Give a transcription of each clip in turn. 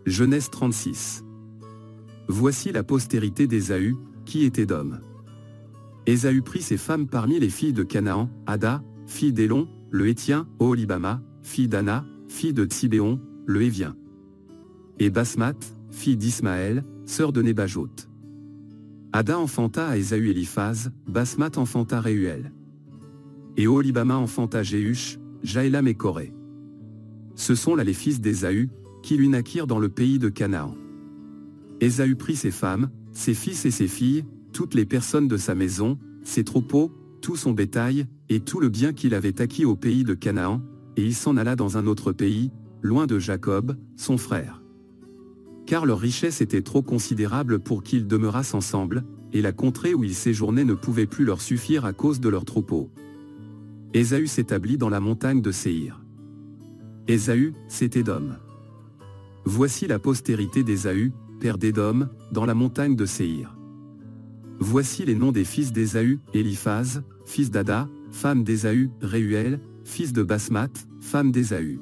Genèse 36. Voici la postérité d'Ésaü, qui est Édom. Ésaü prit ses femmes parmi les filles de Canaan, Ada, fille d'Élon, le Héthien, Oholibama, fille d'Ana, fille de Tsibéon, le Hévien. Et Basmath, fille d'Ismaël, sœur de Nébajoth. Ada enfanta à Ésaü Éliphaz, Basmath enfanta Réuel. Et Oholibama enfanta Jéhush, Jaélam et Coré. Ce sont là les fils d'Ésaü, qui lui naquirent dans le pays de Canaan. Ésaü prit ses femmes, ses fils et ses filles, toutes les personnes de sa maison, ses troupeaux, tout son bétail, et tout le bien qu'il avait acquis au pays de Canaan, et il s'en alla dans un autre pays, loin de Jacob, son frère. Car leur richesse était trop considérable pour qu'ils demeurassent ensemble, et la contrée où ils séjournaient ne pouvait plus leur suffire à cause de leurs troupeaux. Ésaü s'établit dans la montagne de Séhir. Ésaü, c'est Édom. Voici la postérité d'Ésaü, père d'Édom, dans la montagne de Séhir. Voici les noms des fils d'Ésaü, Éliphaz, fils d'Ada, femme d'Ésaü, Réuel, fils de Basmath, femme d'Ésaü.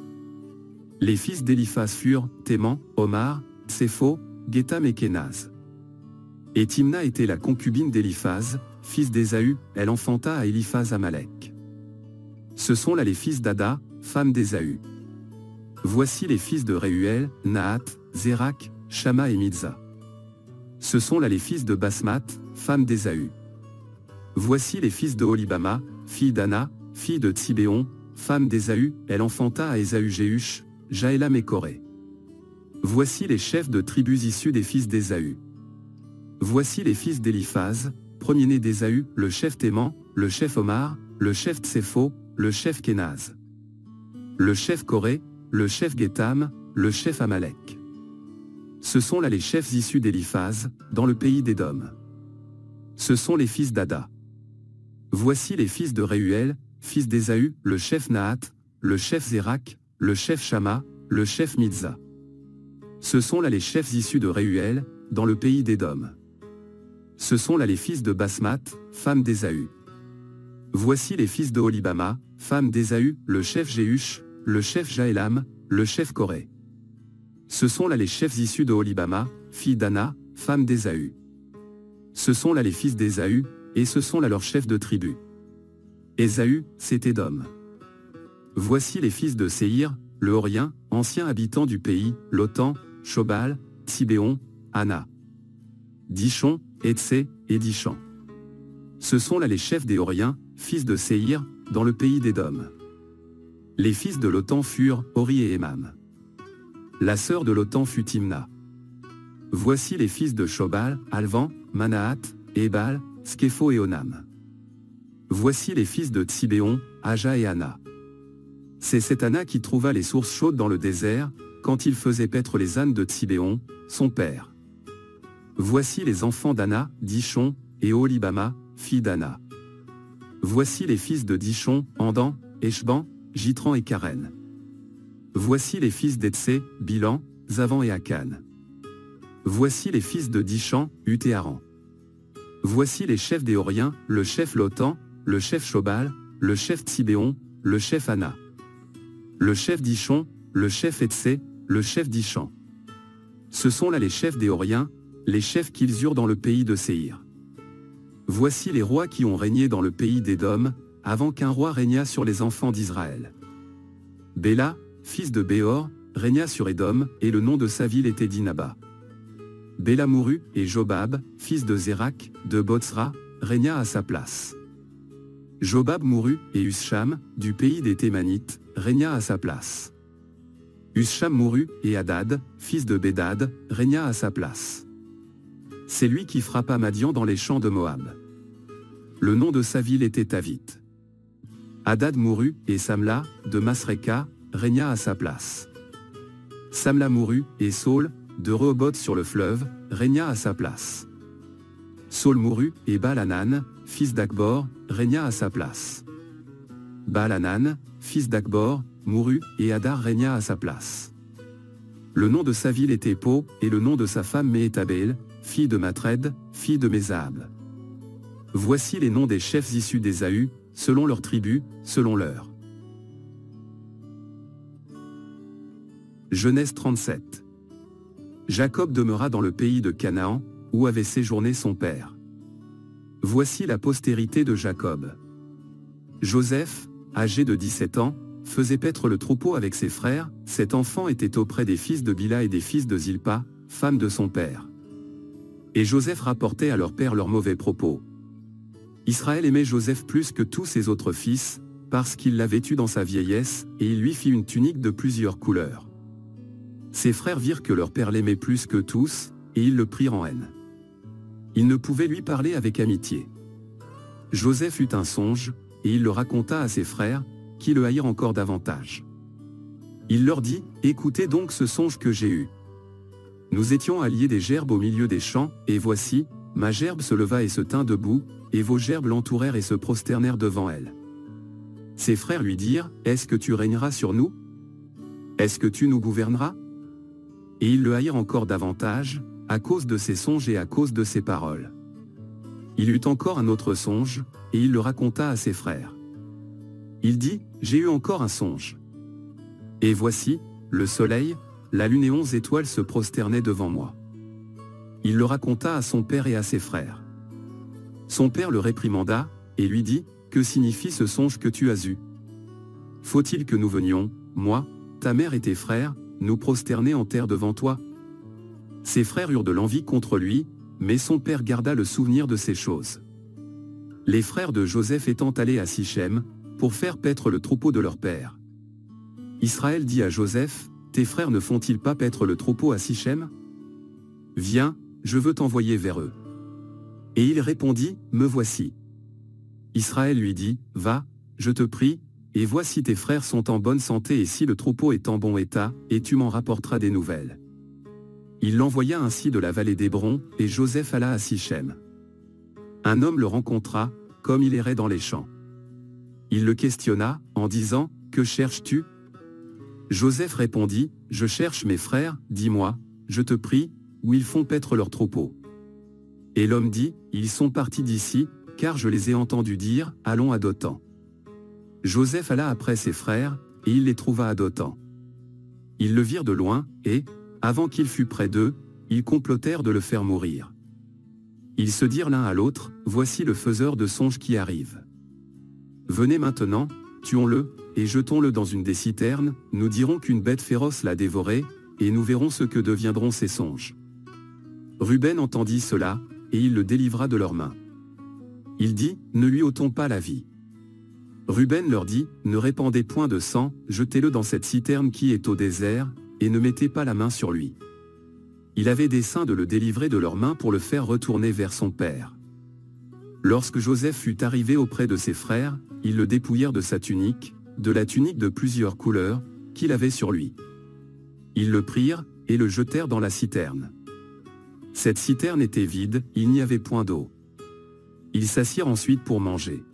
Les fils d'Éliphaz furent Théman, Omar, Tsépho, Gétham et Kénaz. Et Timna était la concubine d'Éliphaz, fils d'Ésaü, elle enfanta à Éliphaz Amalek. Ce sont là les fils d'Ada, femme d'Ésaü. Voici les fils de Réuel, Nahath, Zérak, Shama et Midza. Ce sont là les fils de Basmath, femme d'Ésaü. Voici les fils de Oholibama, fille d'Ana, fille de Tsibéon, femme d'Ésaü, elle enfanta à Ésaü Jéhush, Jaélam et Coré. Voici les chefs de tribus issus des fils d'Ésaü. Voici les fils d'Éliphaz, premier-né d'Ésaü, le chef Théman, le chef Omar, le chef Tsépho, le chef Kénaz. Le chef Coré, le chef Gétham, le chef Amalek. Ce sont là les chefs issus d'Éliphaz, dans le pays d'Édom. Ce sont les fils d'Ada. Voici les fils de Réuel, fils d'Ésaü, le chef Nahath, le chef Zérak, le chef Shama, le chef Midza. Ce sont là les chefs issus de Réuel, dans le pays d'Édom. Ce sont là les fils de Basmath, femme d'Ésaü. Voici les fils de Oholibama, femme d'Ésaü, le chef Jéhush, le chef Jaélam, le chef Coré. Ce sont là les chefs issus de Oholibama, fille d'Ana, femme d'Ésaü. Ce sont là les fils d'Ésaü, et ce sont là leurs chefs de tribu. Ésaü, c'est Édom. Voici les fils de Séhir, le Horien, ancien habitant du pays, Lotan, Shobal, Tsibéon, Ana. Dishon, Etsé, et Dishan. Ce sont là les chefs des Horiens, fils de Séhir, dans le pays d'Édom. Les fils de Lotan furent Hori et Émam. La sœur de Lotan fut Timna. Voici les fils de Shobal, Alvan, Manahath, Ébal, Sképho et Onam. Voici les fils de Tsibéon, Aja et Ana. C'est cette Ana qui trouva les sources chaudes dans le désert, quand il faisait paître les ânes de Tsibéon, son père. Voici les enfants d'Ana, Dishon, et Oholibama, fille d'Ana. Voici les fils de Dishon, Andan, Eshban, Jitran et Karen. Voici les fils d'Etsé, Bilan, Zavan et Akan. Voici les fils de Dishan, Ut et Aran. Voici les chefs des Horiens, le chef Lotan, le chef Shobal, le chef Tsibéon, le chef Ana. Le chef Dishon, le chef Etsé, le chef Dishan. Ce sont là les chefs des Horiens, les chefs qu'ils eurent dans le pays de Séhir. Voici les rois qui ont régné dans le pays d'Édom, avant qu'un roi régnât sur les enfants d'Israël. Béla, fils de Béor, régna sur Édom, et le nom de sa ville était Dinaba. Béla mourut, et Jobab, fils de Zérak, de Botsra, régna à sa place. Jobab mourut, et Usham, du pays des Thémanites, régna à sa place. Usham mourut, et Hadad, fils de Bédad, régna à sa place. C'est lui qui frappa Madian dans les champs de Moab. Le nom de sa ville était Tavit. Hadad mourut, et Samla, de Masreka, régna à sa place. Samla mourut, et Saul, de Rehoboth sur le fleuve, régna à sa place. Saul mourut, et Baal-Hanan, fils d'Akbor, régna à sa place. Baal-Hanan, fils d'Akbor, mourut, et Hadar régna à sa place. Le nom de sa ville était Po, et le nom de sa femme Méhétabel, fille de Matred, fille de Mézahab. Voici les noms des chefs issus d'Ésaü, selon leurs tribus, selon leurs. Genèse 37. Jacob demeura dans le pays de Canaan, où avait séjourné son père. Voici la postérité de Jacob. Joseph, âgé de 17 ans, faisait paître le troupeau avec ses frères. Cet enfant était auprès des fils de Bila et des fils de Zilpa, femme de son père. Et Joseph rapportait à leur père leurs mauvais propos. Israël aimait Joseph plus que tous ses autres fils, parce qu'il l'avait eu dans sa vieillesse, et il lui fit une tunique de plusieurs couleurs. Ses frères virent que leur père l'aimait plus que tous, et ils le prirent en haine. Ils ne pouvaient lui parler avec amitié. Joseph eut un songe, et il le raconta à ses frères, qui le haïrent encore davantage. Il leur dit, « Écoutez donc ce songe que j'ai eu. Nous étions alliés des gerbes au milieu des champs, et voici, ma gerbe se leva et se tint debout, et vos gerbes l'entourèrent et se prosternèrent devant elle. » Ses frères lui dirent, « Est-ce que tu régneras sur nous? Est-ce que tu nous gouverneras? » Et ils le haïrent encore davantage, à cause de ses songes et à cause de ses paroles. Il eut encore un autre songe, et il le raconta à ses frères. Il dit, « J'ai eu encore un songe. Et voici, le soleil, la lune et 11 étoiles se prosternaient devant moi. » Il le raconta à son père et à ses frères. Son père le réprimanda, et lui dit, « Que signifie ce songe que tu as eu? Faut-il que nous venions, moi, ta mère et tes frères, nous prosterner en terre devant toi? » Ses frères eurent de l'envie contre lui, mais son père garda le souvenir de ces choses. Les frères de Joseph étant allés à Sichem, pour faire paître le troupeau de leur père. Israël dit à Joseph, « Tes frères ne font-ils pas paître le troupeau à Sichem? Viens, je veux t'envoyer vers eux. » Et il répondit, « Me voici. » Israël lui dit, « Va, je te prie, et vois si tes frères sont en bonne santé et si le troupeau est en bon état, et tu m'en rapporteras des nouvelles. » Il l'envoya ainsi de la vallée d'Hébron, et Joseph alla à Sichem. Un homme le rencontra, comme il errait dans les champs. Il le questionna, en disant, « Que cherches-tu? » Joseph répondit, « Je cherche mes frères, dis-moi, je te prie, où ils font paître leur troupeau. » Et l'homme dit, « Ils sont partis d'ici, car je les ai entendus dire, allons à Dothan. » Joseph alla après ses frères, et il les trouva à Dothan. Ils le virent de loin, et, avant qu'il fût près d'eux, ils complotèrent de le faire mourir. Ils se dirent l'un à l'autre, « Voici le faiseur de songes qui arrive. Venez maintenant, tuons-le, et jetons-le dans une des citernes, nous dirons qu'une bête féroce l'a dévoré, et nous verrons ce que deviendront ses songes. » Ruben entendit cela, et il le délivra de leurs mains. Il dit, « Ne lui ôtons pas la vie. » Ruben leur dit, « Ne répandez point de sang, jetez-le dans cette citerne qui est au désert, et ne mettez pas la main sur lui. » Il avait dessein de le délivrer de leurs mains pour le faire retourner vers son père. Lorsque Joseph fut arrivé auprès de ses frères, ils le dépouillèrent de sa tunique, de la tunique de plusieurs couleurs, qu'il avait sur lui. Ils le prirent, et le jetèrent dans la citerne. Cette citerne était vide, il n'y avait point d'eau. Ils s'assirent ensuite pour manger.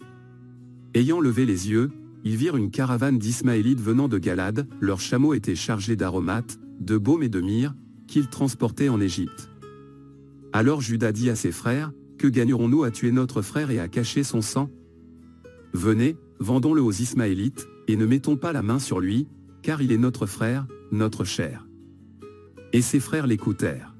Ayant levé les yeux, ils virent une caravane d'Ismaélites venant de Galad, leurs chameaux étaient chargés d'aromates, de baume et de myrrhe, qu'ils transportaient en Égypte. Alors Juda dit à ses frères, « Que gagnerons-nous à tuer notre frère et à cacher son sang? Venez, vendons-le aux Ismaélites, et ne mettons pas la main sur lui, car il est notre frère, notre chair. » Et ses frères l'écoutèrent.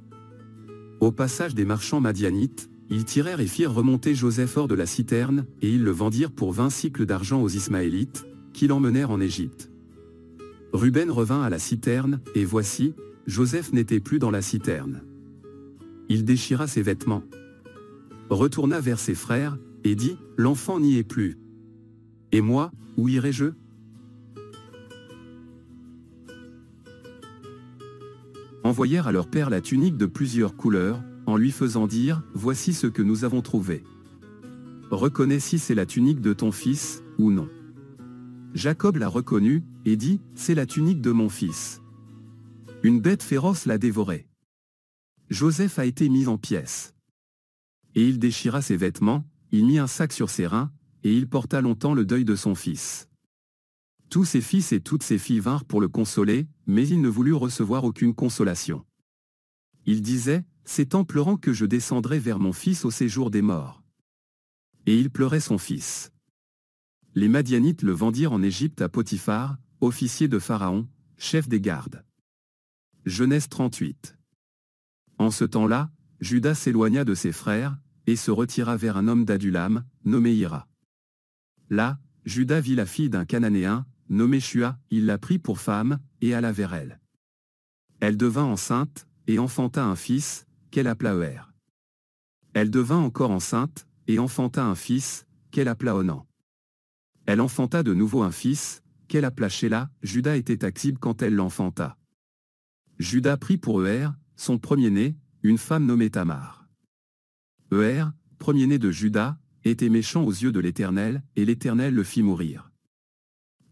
Au passage des marchands madianites, ils tirèrent et firent remonter Joseph hors de la citerne, et ils le vendirent pour 20 cycles d'argent aux Ismaélites, qui l'emmenèrent en Égypte. Ruben revint à la citerne, et voici, Joseph n'était plus dans la citerne. Il déchira ses vêtements, retourna vers ses frères, et dit, « L'enfant n'y est plus. Et moi, où irai-je? » Envoyèrent à leur père la tunique de plusieurs couleurs, en lui faisant dire, « Voici ce que nous avons trouvé. Reconnais si c'est la tunique de ton fils, ou non. » Jacob la reconnut, et dit, « C'est la tunique de mon fils. Une bête féroce l'a dévoré. » Joseph a été mis en pièces. Et il déchira ses vêtements, il mit un sac sur ses reins, et il porta longtemps le deuil de son fils. Tous ses fils et toutes ses filles vinrent pour le consoler, mais il ne voulut recevoir aucune consolation. Il disait, « C'est en pleurant que je descendrai vers mon fils au séjour des morts. » Et il pleurait son fils. Les Madianites le vendirent en Égypte à Potiphar, officier de Pharaon, chef des gardes. Genèse 38. En ce temps-là, Juda s'éloigna de ses frères, et se retira vers un homme d'Adulam, nommé Hira. Là, Juda vit la fille d'un Cananéen, nommé Shua, il la prit pour femme, et alla vers elle. Elle devint enceinte, et enfanta un fils, qu'elle appela Er. Elle devint encore enceinte, et enfanta un fils, qu'elle appela Onan. Elle enfanta de nouveau un fils, qu'elle appela Shéla. Juda était Aksib quand elle l'enfanta. Juda prit pour Er, son premier-né, une femme nommée Tamar. Er, premier-né de Juda, était méchant aux yeux de l'Éternel, et l'Éternel le fit mourir.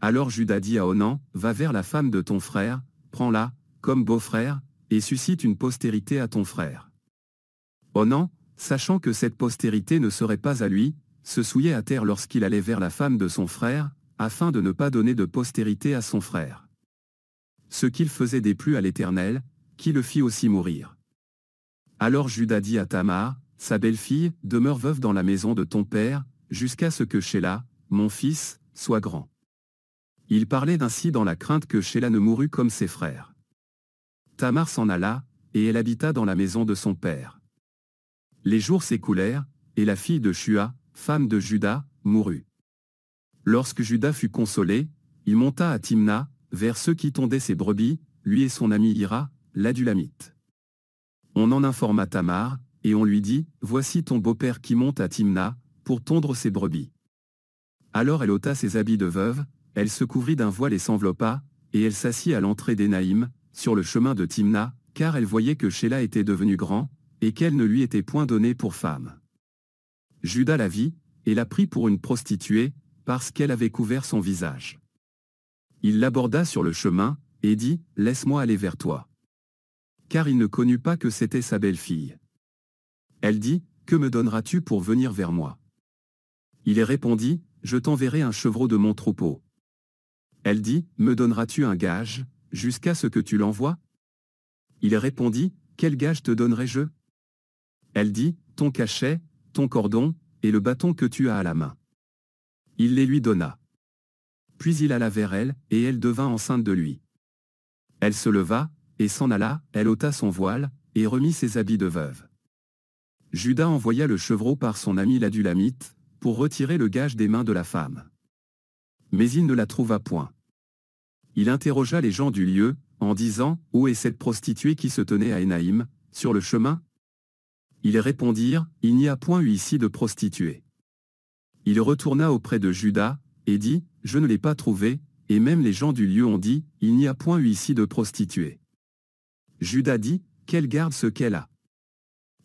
Alors Juda dit à Onan, va vers la femme de ton frère, prends-la, comme beau-frère, et suscite une postérité à ton frère. Onan, sachant que cette postérité ne serait pas à lui, se souillait à terre lorsqu'il allait vers la femme de son frère, afin de ne pas donner de postérité à son frère. Ce qu'il faisait déplut à l'Éternel, qui le fit aussi mourir. Alors Juda dit à Tamar, sa belle-fille, demeure veuve dans la maison de ton père, jusqu'à ce que Shéla, mon fils, soit grand. Il parlait ainsi dans la crainte que Shéla ne mourût comme ses frères. Tamar s'en alla, et elle habita dans la maison de son père. Les jours s'écoulèrent, et la fille de Shua, femme de Juda, mourut. Lorsque Juda fut consolé, il monta à Timna, vers ceux qui tondaient ses brebis, lui et son ami Hira, l'Adulamite. On en informa Tamar, et on lui dit, voici ton beau-père qui monte à Timna, pour tondre ses brebis. Alors elle ôta ses habits de veuve, elle se couvrit d'un voile et s'enveloppa, et elle s'assit à l'entrée d'Énaïm, sur le chemin de Timna, car elle voyait que Shéla était devenu grand, et qu'elle ne lui était point donnée pour femme. Juda la vit, et la prit pour une prostituée, parce qu'elle avait couvert son visage. Il l'aborda sur le chemin, et dit, laisse-moi aller vers toi. Car il ne connut pas que c'était sa belle-fille. Elle dit, que me donneras-tu pour venir vers moi? Il répondit, je t'enverrai un chevreau de mon troupeau. Elle dit, me donneras-tu un gage, jusqu'à ce que tu l'envoies? Il répondit, quel gage te donnerai-je? Elle dit, ton cachet, ton cordon, et le bâton que tu as à la main. Il les lui donna. Puis il alla vers elle, et elle devint enceinte de lui. Elle se leva, et s'en alla, elle ôta son voile, et remit ses habits de veuve. Juda envoya le chevreau par son ami l'Adulamite, pour retirer le gage des mains de la femme. Mais il ne la trouva point. Il interrogea les gens du lieu, en disant, où est cette prostituée qui se tenait à Énaïm, sur le chemin? Ils répondirent, il n'y a point eu ici de prostituée. Il retourna auprès de Juda, et dit, je ne l'ai pas trouvée, et même les gens du lieu ont dit, il n'y a point eu ici de prostituée. Juda dit, qu'elle garde ce qu'elle a.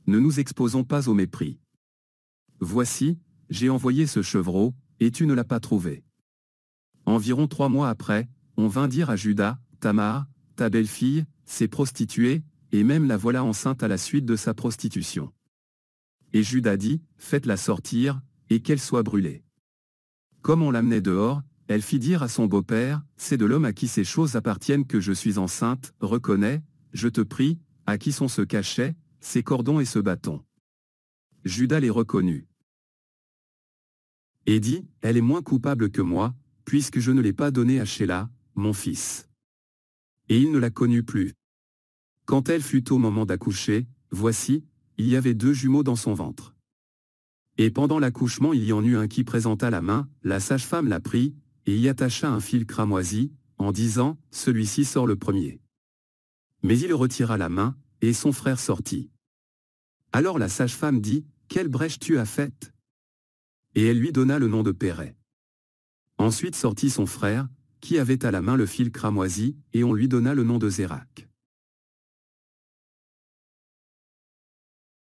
Ne nous exposons pas au mépris. Voici, j'ai envoyé ce chevreau, et tu ne l'as pas trouvé. Environ 3 mois après, on vint dire à Juda, Tamar, ta belle-fille, s'est prostituée, et même la voilà enceinte à la suite de sa prostitution. Et Juda dit, faites-la sortir, et qu'elle soit brûlée. Comme on l'amenait dehors, elle fit dire à son beau-père, c'est de l'homme à qui ces choses appartiennent que je suis enceinte, reconnais, je te prie, à qui sont ce cachet, ces cordons et ce bâton. Juda les reconnut. Et dit, elle est moins coupable que moi, puisque je ne l'ai pas donnée à Shéla, mon fils. Et il ne la connut plus. Quand elle fut au moment d'accoucher, voici, il y avait 2 jumeaux dans son ventre. Et pendant l'accouchement il y en eut un qui présenta la main, la sage-femme la prit, et y attacha un fil cramoisi, en disant, celui-ci sort le premier. Mais il retira la main, et son frère sortit. Alors la sage-femme dit, quelle brèche tu as faite? Et elle lui donna le nom de Péret. Ensuite sortit son frère, qui avait à la main le fil cramoisi, et on lui donna le nom de Zérak.